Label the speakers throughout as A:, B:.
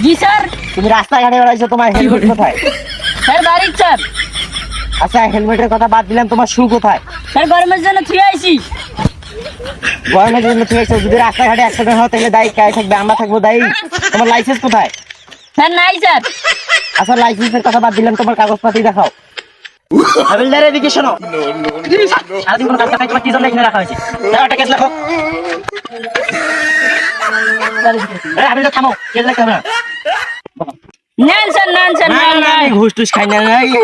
A: জি sir.
B: তুমি রাস্তাঘাটে বেড়াইছো, তোমার হেলমেট কোথায়?
A: স্যার বাড়ির স্যার।
B: আচ্ছা, হেলমেটের কথা বাদ দিলাম, তোমার শু কোথায়?
A: স্যার গরমের জন্য থুয়ে আইছি।
B: গরমের জন্য ঠিক আছে, যদি রাস্তাঘাটে অ্যাক্সিডেন্ট হয় তাহলে দায়ী কে থাকবে? আমরা থাকবো দায়ী। তোমার লাইসেন্স কোথায়?
A: স্যার নাই স্যার।
B: আচ্ছা, লাইসেন্সের কথা বাদ দিলাম, তোমার কাগজপাতি দেখাও। হাবিলদার, এদিকে শোনো। সারাদিন কোনো কাজ কাজ তোমার কি জন্য এখানে রাখা হয়েছে? দাও, একটা কেস লেখো। হাবিলদার থামো, কেস লিখতে হবে না।
A: নেন স্যার, নেন স্যার,
B: না,
A: নেন
B: না, আমি ঘুষ টুস খাই না,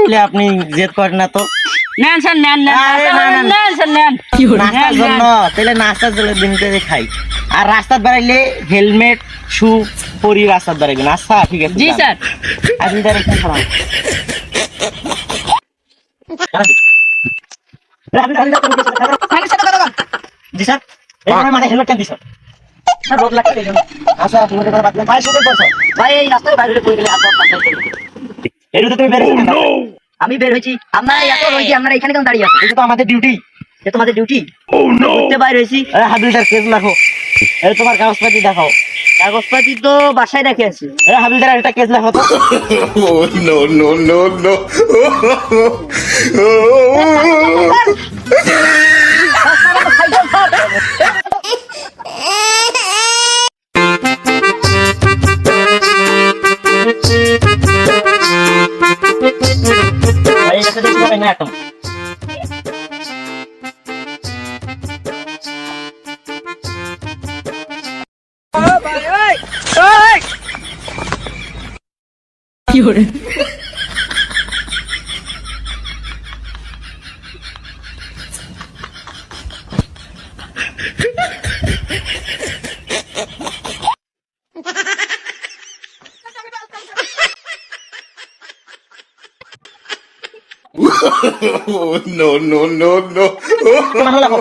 B: এলে আপনি জেদ করেন না তো।
A: নেন স্যার, নেন নেন
B: আরে না, না,
A: নেন স্যার, নেন।
B: নাস্তার জন্য, তাহলে নাস্তার জন্য দিনকে খাই। আর রাস্তায় বেড়াইলে হেলমেট শু পরি রাস্তায় বেড়াইবেন। আচ্ছা ঠিক আছে।
A: জি স্যার।
B: আপনি তার একটা খারাপ জি স্যার, এই মানে হেলমেট কেন দিছ? স্যার রোড লাগছে এই জন্য। আচ্ছা, তুমি তো বাদ দিন। ভাই শুনে বলছো ভাই এই রাস্তায় বাইরে পড়ে গেলে এর তো তুমি বের হইছো না।
C: আমি বের হয়েছি, আপনারা এত রয়েছি, আপনারা এখানে কেন দাঁড়িয়ে আছেন?
B: এটা তো আমাদের ডিউটি।
C: এটা তোমাদের ডিউটি। করতে বাইরে হয়েছি।
B: আরে হাবিলদার, কেস লেখো। এই তোমার কাগজপাতি দেখাও।
C: কাগজপাতি তো বাসায় রেখে আছি।
B: আরে হাবিলদার, একটা কেস লেখো তো।
D: Oh no no no no!
B: ভাই এটা তো দেখতে পাই না এখন।
A: কি করে?
D: Oh no no no no!
B: তোমার হলো লেখো।